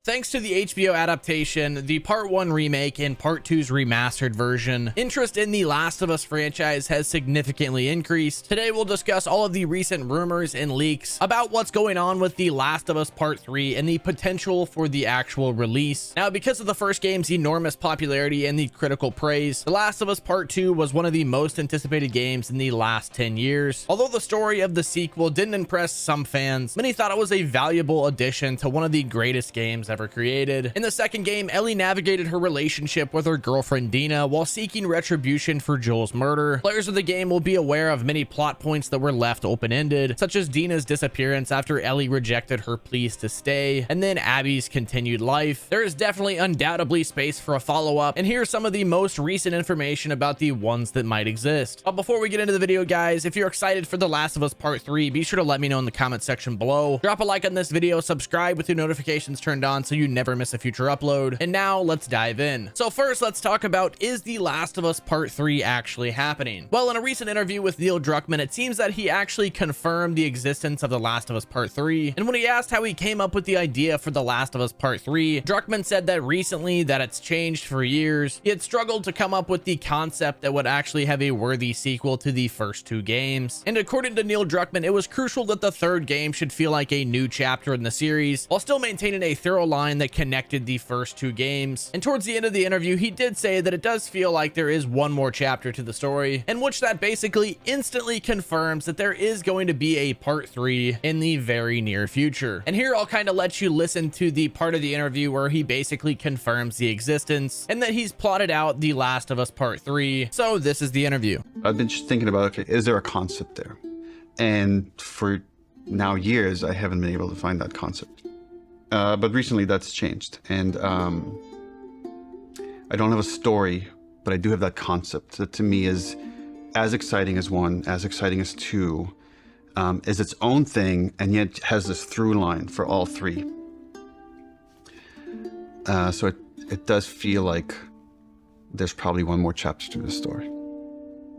Thanks to the HBO adaptation, the Part 1 remake, and Part 2's remastered version, interest in the Last of Us franchise has significantly increased. Today we'll discuss all of the recent rumors and leaks about what's going on with the Last of Us Part 3 and the potential for the actual release. Now, because of the first game's enormous popularity and the critical praise, The Last of Us Part 2 was one of the most anticipated games in the last 10 years. Although the story of the sequel didn't impress some fans, many thought it was a valuable addition to one of the greatest games ever created. In the second game, Ellie navigated her relationship with her girlfriend Dina while seeking retribution for Joel's murder. Players of the game will be aware of many plot points that were left open-ended, such as Dina's disappearance after Ellie rejected her pleas to stay, and then Abby's continued life. There is definitely undoubtedly space for a follow-up, and here's some of the most recent information about the ones that might exist. But before we get into the video, guys, if you're excited for The Last of Us Part 3, be sure to let me know in the comment section below. Drop a like on this video, subscribe with your notifications turned on so you never miss a future upload. And now let's dive in. So first, let's talk about, is The Last of Us Part 3 actually happening? Well, in a recent interview with Neil Druckmann, it seems that he actually confirmed the existence of The Last of Us Part 3. And when he asked how he came up with the idea for The Last of Us Part 3, Druckmann said that recently that it's changed for years. He had struggled to come up with the concept that would actually have a worthy sequel to the first two games. And according to Neil Druckmann, it was crucial that the third game should feel like a new chapter in the series, while still maintaining a thorough line that connected the first two games. And towards the end of the interview, he did say that it does feel like there is one more chapter to the story, in which that basically instantly confirms that there is going to be a Part 3 in the very near future. And here I'll kind of let you listen to the part of the interview where he basically confirms the existence and that he's plotted out The Last of Us Part 3. So this is the interview. I've been just thinking about, okay, is there a concept there? And for now years, I haven't been able to find that concept. But recently that's changed, and I don't have a story, but I do have that concept that to me is as exciting as one, as exciting as two, is its own thing, and yet has this through line for all three. So it does feel like there's probably one more chapter to the story.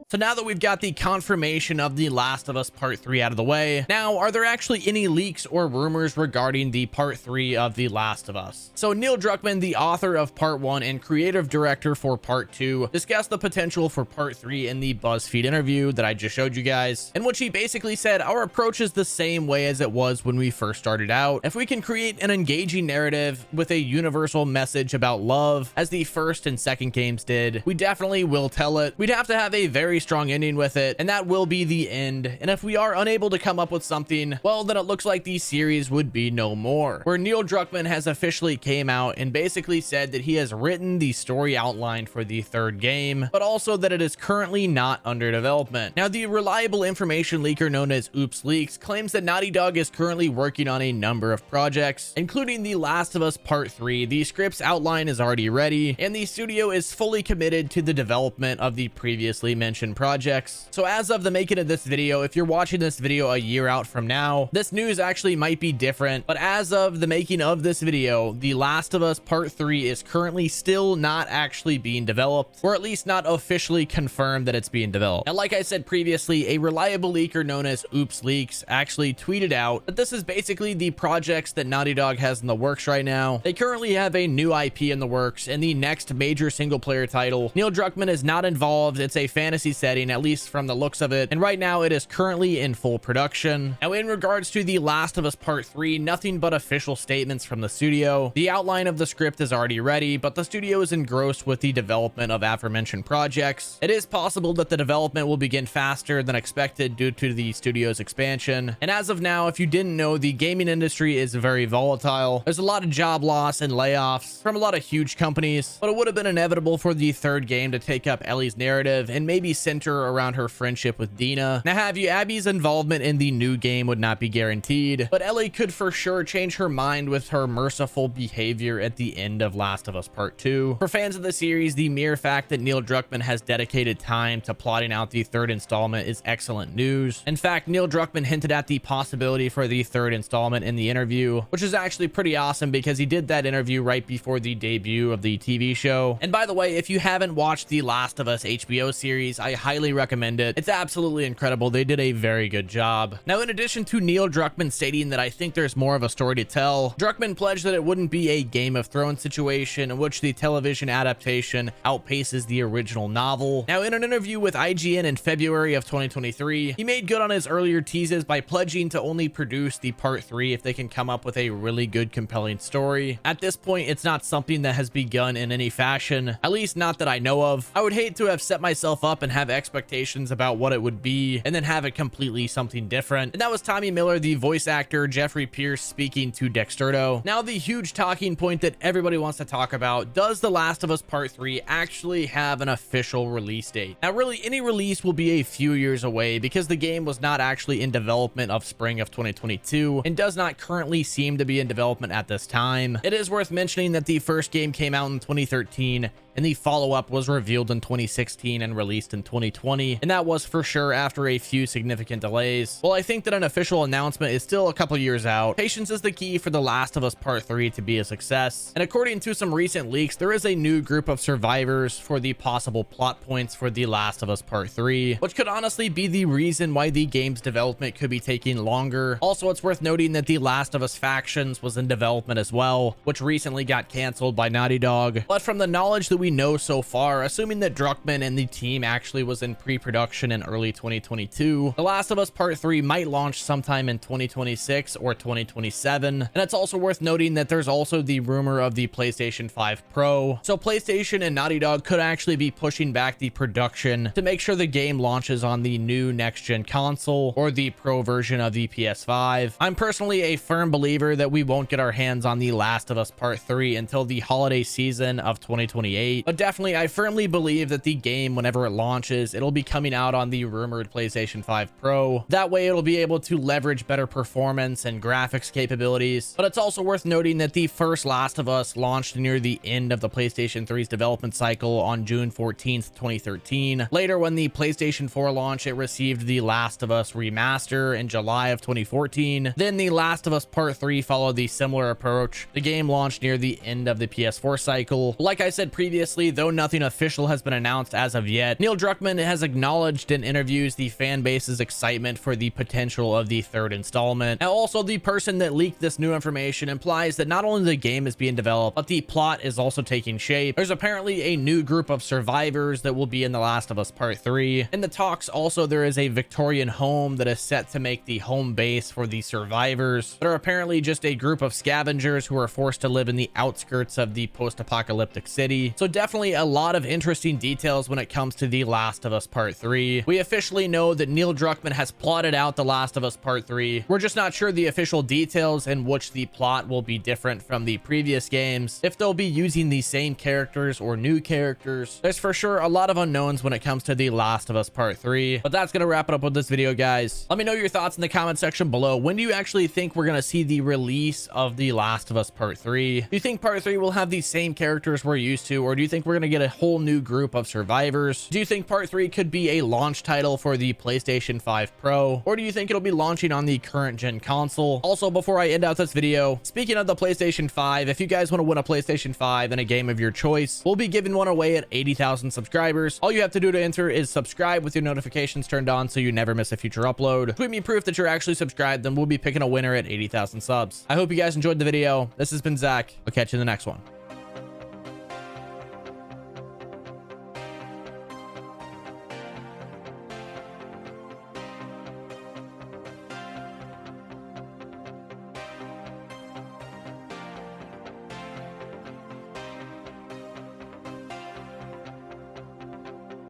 So now that we've got the confirmation of The Last of Us Part 3 out of the way, now are there actually any leaks or rumors regarding the Part 3 of The Last of Us? So Neil Druckmann, the author of Part 1 and creative director for Part 2, discussed the potential for Part 3 in the BuzzFeed interview that I just showed you guys, in which he basically said, our approach is the same way as it was when we first started out. If we can create an engaging narrative with a universal message about love, as the first and second games did, we definitely will tell it. We'd have to have a very strong ending with it, and that will be the end. And if we are unable to come up with something, well, then it looks like the series would be no more. Where Neil Druckmann has officially came out and basically said that he has written the story outline for the third game, but also that it is currently not under development. Now, the reliable information leaker known as Oops Leaks claims that Naughty Dog is currently working on a number of projects, including The Last of Us Part 3. The script's outline is already ready, and the studio is fully committed to the development of the previously mentioned projects. So as of the making of this video, if you're watching this video a year out from now, this news actually might be different, but as of the making of this video, The Last of Us Part 3 is currently still not actually being developed, or at least not officially confirmed that it's being developed. And like I said previously, a reliable leaker known as Oops Leaks actually tweeted out that this is basically the projects that Naughty Dog has in the works right now. They currently have a new IP in the works, and the next major single player title. Neil Druckmann is not involved. It's a fantasy setting, at least from the looks of it, and right now it is currently in full production. Now, in regards to The Last of Us Part 3, nothing but official statements from the studio. The outline of the script is already ready, but the studio is engrossed with the development of aforementioned projects. It is possible that the development will begin faster than expected due to the studio's expansion, and as of now, if you didn't know, the gaming industry is very volatile. There's a lot of job loss and layoffs from a lot of huge companies, but it would have been inevitable for the third game to take up Ellie's narrative and maybe center around her friendship with Dina. Now, Abby's involvement in the new game would not be guaranteed, but Ellie could for sure change her mind with her merciful behavior at the end of Last of Us Part 2. For fans of the series, the mere fact that Neil Druckmann has dedicated time to plotting out the third installment is excellent news. In fact, Neil Druckmann hinted at the possibility for the third installment in the interview, which is actually pretty awesome because he did that interview right before the debut of the TV show. And by the way, if you haven't watched the Last of Us HBO series, I I highly recommend it. It's absolutely incredible. They did a very good job. Now, in addition to Neil Druckmann stating that I think there's more of a story to tell, Druckmann pledged that it wouldn't be a Game of Thrones situation in which the television adaptation outpaces the original novel. Now, in an interview with IGN in February of 2023, he made good on his earlier teases by pledging to only produce the part 3 if they can come up with a really good, compelling story. At this point, it's not something that has begun in any fashion, at least not that I know of. I would hate to have set myself up and have expectations about what it would be and then have it completely something different. And that was Tommy Miller, the voice actor Jeffrey Pierce, speaking to Dexerto. Now, the huge talking point that everybody wants to talk about: does The Last of Us Part 3 actually have an official release date? Now, really, any release will be a few years away because the game was not actually in development of spring of 2022 and does not currently seem to be in development at this time. It is worth mentioning that the first game came out in 2013 and the follow-up was revealed in 2016 and released in 2020, and that was for sure after a few significant delays. Well, I think that an official announcement is still a couple years out. Patience is the key for The Last of Us Part 3 to be a success, and according to some recent leaks, there is a new group of survivors for the possible plot points for The Last of Us Part 3, which could honestly be the reason why the game's development could be taking longer. Also, it's worth noting that The Last of Us Factions was in development as well, which recently got canceled by Naughty Dog. But from the knowledge that we know so far, assuming that Druckmann and the team actually was in pre-production in early 2022, The Last of Us Part 3 might launch sometime in 2026 or 2027. And it's also worth noting that there's also the rumor of the PlayStation 5 Pro. So PlayStation and Naughty Dog could actually be pushing back the production to make sure the game launches on the new next-gen console or the Pro version of the PS5. I'm personally a firm believer that we won't get our hands on The Last of Us Part 3 until the holiday season of 2028. But definitely, I firmly believe that the game, whenever it launches, it'll be coming out on the rumored PlayStation 5 Pro. That way, it'll be able to leverage better performance and graphics capabilities. But it's also worth noting that the first Last of Us launched near the end of the PlayStation 3's development cycle on June 14th, 2013. Later, when the PlayStation 4 launched, it received The Last of Us Remaster in July of 2014. Then The Last of Us Part 3 followed the similar approach. The game launched near the end of the PS4 cycle. Like I said previously, though nothing official has been announced as of yet, Neil Druckmann has acknowledged in interviews the fan base's excitement for the potential of the third installment. Now, also, the person that leaked this new information implies that not only the game is being developed, but the plot is also taking shape. There's apparently a new group of survivors that will be in The Last of Us Part 3. In the talks, also, there is a Victorian home that is set to make the home base for the survivors, that are apparently just a group of scavengers who are forced to live in the outskirts of the post-apocalyptic city. So definitely a lot of interesting details when it comes to The Last of Us Part 3. We officially know that Neil Druckmann has plotted out The Last of Us Part 3. We're just not sure the official details in which the plot will be different from the previous games, if they'll be using the same characters or new characters. There's for sure a lot of unknowns when it comes to The Last of Us Part 3, but that's gonna wrap it up with this video, guys. Let me know your thoughts in the comment section below. When do you actually think we're gonna see the release of The Last of Us Part 3? Do you think Part 3 will have the same characters we're used to, or do you think we're going to get a whole new group of survivors? Do you think Part 3 could be a launch title for the PlayStation 5 Pro, or do you think it'll be launching on the current gen console? Also, before I end out this video, speaking of the PlayStation 5, if you guys want to win a PlayStation 5 in a game of your choice, we'll be giving one away at 80,000 subscribers. All you have to do to enter is subscribe with your notifications turned on so you never miss a future upload. Tweet me proof that you're actually subscribed, then we'll be picking a winner at 80,000 subs. I hope you guys enjoyed the video. This has been Zach. I'll catch you in the next one.